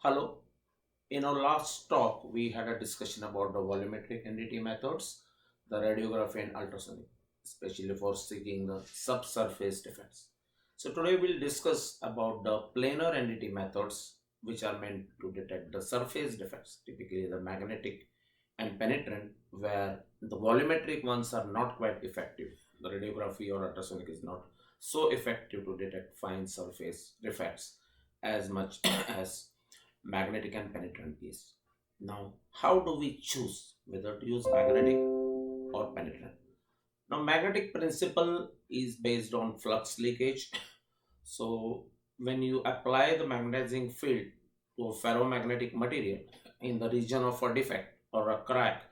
Hello. In our last talk, we had a discussion about the volumetric NDT methods, the radiography and ultrasonic, especially for seeking the subsurface defects. So today we'll discuss about the planar NDT methods, which are meant to detect the surface defects, typically the magnetic and penetrant, where the volumetric ones are not quite effective. The radiography or ultrasonic is not so effective to detect fine surface defects as much as magnetic and penetrant is. Now, how do we choose whether to use magnetic or penetrant? Now, magnetic principle is based on flux leakage. So, when you apply the magnetizing field to a ferromagnetic material in the region of a defect or a crack,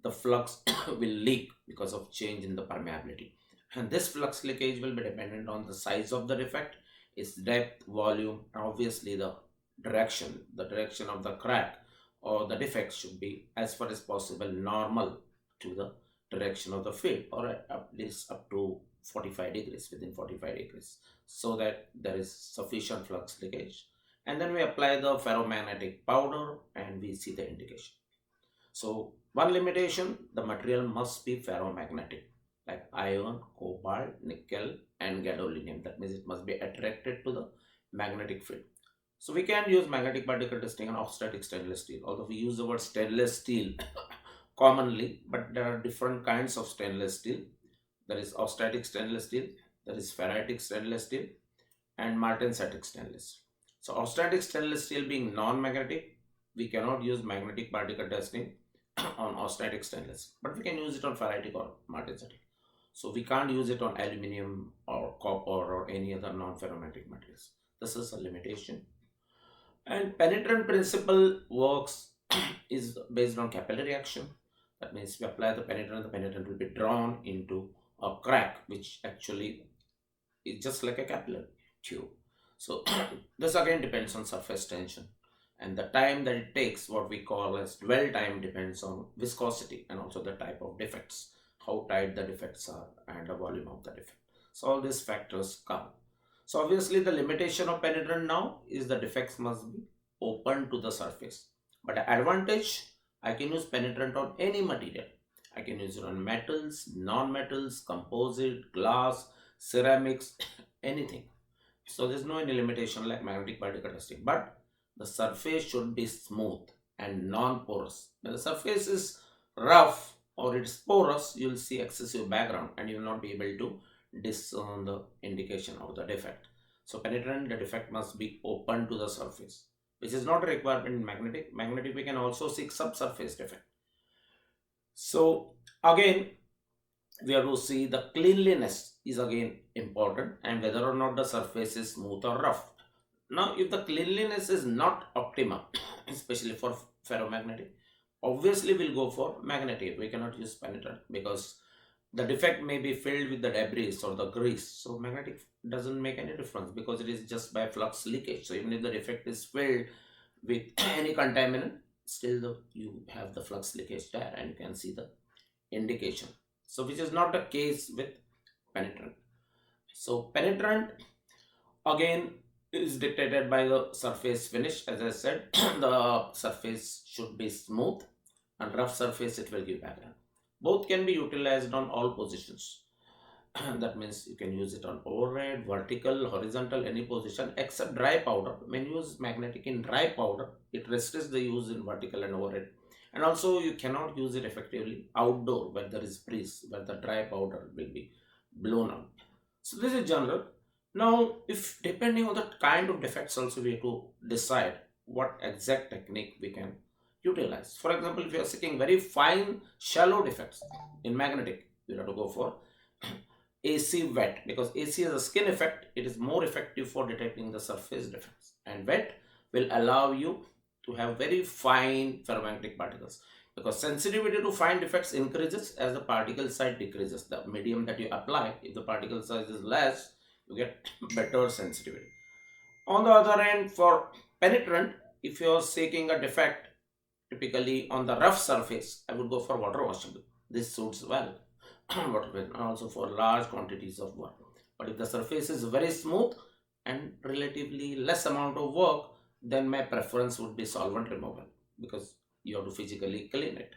the flux will leak because of change in the permeability. And this flux leakage will be dependent on the size of the defect, its depth, volume, and obviously the direction of the crack or the defect should be as far as possible normal to the direction of the field, or at least up to 45 degrees, within 45 degrees, so that there is sufficient flux leakage. And then we apply the ferromagnetic powder and we see the indication. So one limitation, the material must be ferromagnetic, like iron, cobalt, nickel, and gadolinium. That means it must be attracted to the magnetic field. So we can use magnetic particle testing on off-static stainless steel, although we use the word stainless steel commonly, but there are different kinds of stainless steel. There is off-static stainless steel, there is ferritic stainless steel, and martensitic stainless. So off-static stainless steel being non-magnetic, we cannot use magnetic particle testing on off-static stainless, but we can use it on ferritic or martensitic. So we can't use it on aluminum or copper or any other non-ferromantic materials. This is a limitation. And penetrant principle works is based on capillary action. That means we apply the penetrant will be drawn into a crack, which actually is just like a capillary tube. So this again depends on surface tension, and the time that it takes, what we call as dwell time, depends on viscosity and also the type of defects, how tight the defects are, and the volume of the defect. So all these factors come. So obviously the limitation of penetrant now is the defects must be open to the surface. But the advantage, I can use penetrant on any material. I can use it on metals, non-metals, composite, glass, ceramics, anything. So there's no any limitation like magnetic particle testing. But the surface should be smooth and non-porous. When the surface is rough or it's porous, you'll see excessive background and you will not be able to discern the indication of the defect. So penetrant, the defect must be open to the surface, which is not a requirement in magnetic. Magnetic, we can also seek subsurface defect. So again, we have to see the cleanliness is again important, and whether or not the surface is smooth or rough. Now, if the cleanliness is not optimum, especially for ferromagnetic, obviously we'll go for magnetic. We cannot use penetrant because the defect may be filled with the debris or the grease. So magnetic doesn't make any difference because it is just by flux leakage. So even if the defect is filled with any contaminant, still you have the flux leakage there and you can see the indication. So which is not the case with penetrant. So penetrant again is dictated by the surface finish. As I said, the surface should be smooth, and rough surface it will give background. Both can be utilized on all positions. That means you can use it on overhead, vertical, horizontal, any position except dry powder. When you use magnetic in dry powder, it restricts the use in vertical and overhead. And also you cannot use it effectively outdoor where there is breeze, where the dry powder will be blown out. So this is general. Now, if depending on the kind of defects also we have to decide what exact technique we can utilize. For example, if you are seeking very fine shallow defects in magnetic, you have to go for AC wet, because AC has a skin effect. It is more effective for detecting the surface defects, and wet will allow you to have very fine ferromagnetic particles, because sensitivity to fine defects increases as the particle size decreases. The medium that you apply, if the particle size is less, you get better sensitivity. On the other hand, for penetrant, if you are seeking a defect typically on the rough surface, I would go for water washable. This suits well water and also for large quantities of work. But if the surface is very smooth and relatively less amount of work, then my preference would be solvent removal, because you have to physically clean it.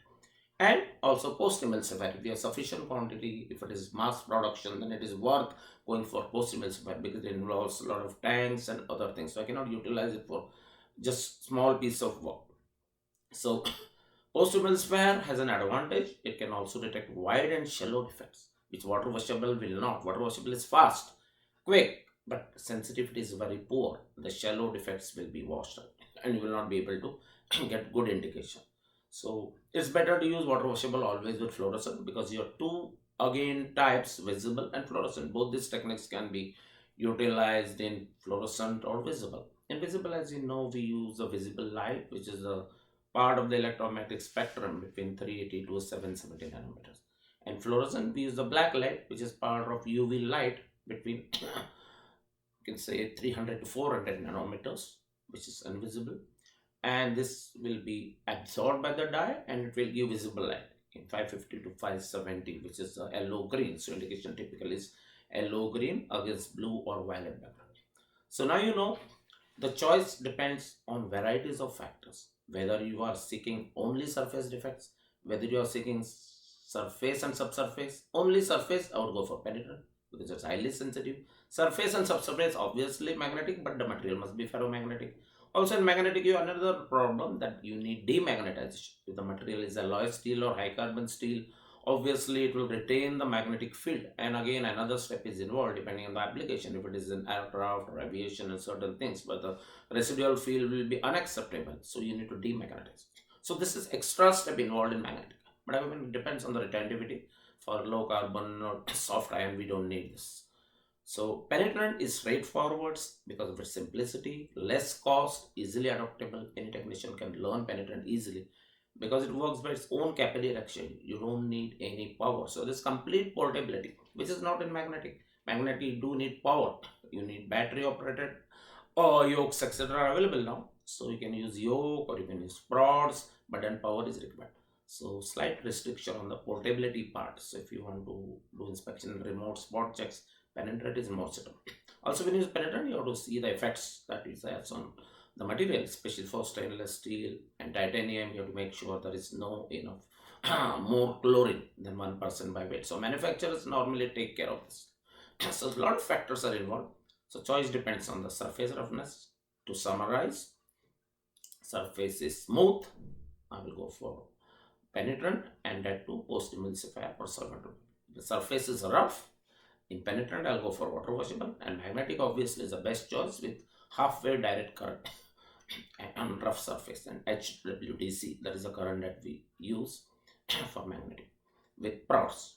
And also post-emulsifier, if you have sufficient quantity, if it is mass production, then it is worth going for post-emulsifier, because it involves a lot of tanks and other things, so I cannot utilize it for just small piece of work. So post-emulsifier has an advantage. It can also detect wide and shallow defects, which water washable will not. Water washable is fast, quick, but sensitivity is very poor. The shallow defects will be washed out and you will not be able to get good indication. So it's better to use water washable always with fluorescent, because your two again types, visible and fluorescent, both these techniques can be utilized in fluorescent or visible. In visible, as you know, we use the visible light, which is a part of the electromagnetic spectrum between 380 to 770 nanometers. And fluorescent, we use the black light, which is part of UV light between you can say 300 to 400 nanometers, which is invisible. And this will be absorbed by the dye and it will give visible light in 550 to 570, which is the yellow green. So indication typically is yellow green against blue or violet background. So now you know the choice depends on varieties of factors. Whether you are seeking only surface defects, whether you are seeking surface and subsurface, only surface, I would go for penetrant because it's highly sensitive. Surface and subsurface, obviously magnetic, but the material must be ferromagnetic. Also in magnetic, you have another problem that you need demagnetization. If the material is alloy steel or high carbon steel, obviously it will retain the magnetic field, and again another step is involved depending on the application. If it is in aircraft or aviation and certain things, but the residual field will be unacceptable, so you need to demagnetize. So this is extra step involved in magnetic, but again it depends on the retentivity. For low carbon or soft iron, we don't need this. So penetrant is straightforward because of its simplicity, less cost, easily adaptable. Any technician can learn penetrant easily because it works by its own capillary action. You don't need any power. So this complete portability, which is not in magnetic. Magnetic, you do need power. You need battery operated or yokes, etc. are available now. So you can use yoke or you can use prods, but then power is required. So slight restriction on the portability part. So if you want to do inspection and remote spot checks, penetrant is more suitable. Also, when you use penetrant, you have to see the effects that it has on the material, especially for stainless steel and titanium. You have to make sure there is no enough more chlorine than 1% by weight. So manufacturers normally take care of this. So a lot of factors are involved. So choice depends on the surface roughness. To summarize, surface is smooth, I will go for penetrant, and that too post emulsifier or solvent. The surface is rough, in penetrant I'll go for water washable, and magnetic obviously is the best choice with halfway direct current and rough surface, and HWDC, that is the current that we use for magnetic with prods.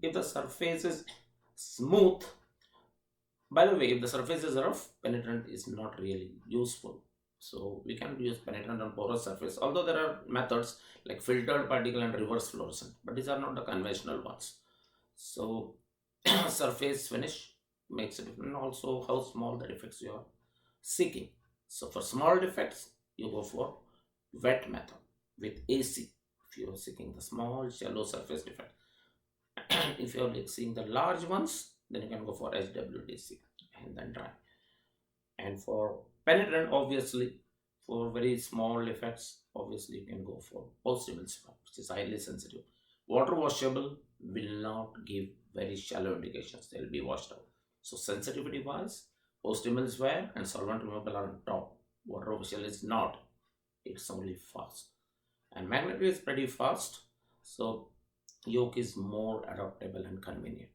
If the surface is smooth, by the way, if the surface is rough, penetrant is not really useful. So we can use penetrant on porous surface, although there are methods like filtered particle and reverse fluorescent, but these are not the conventional ones. So surface finish makes a difference, and also how small the defects you are seeking. So for small defects, you go for wet method with AC if you are seeking the small shallow surface defect. If you are seeing the large ones, then you can go for HWDC and then dry. And for penetrant, obviously, for very small defects, obviously you can go for post emulsifier, which is highly sensitive. Water washable will not give very shallow indications, they will be washed out. So sensitivity wise, post emulsifier and solvent removal are on top. Water washable is not, it's only fast. And magnetic is pretty fast, so yoke is more adaptable and convenient.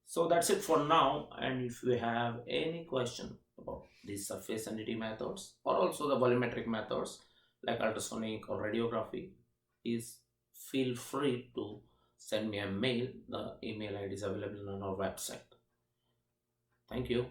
So that's it for now, and if you have any question about these surface NDT methods or also the volumetric methods like ultrasonic or radiography, please feel free to send me a mail. The email ID is available on our website. Thank you.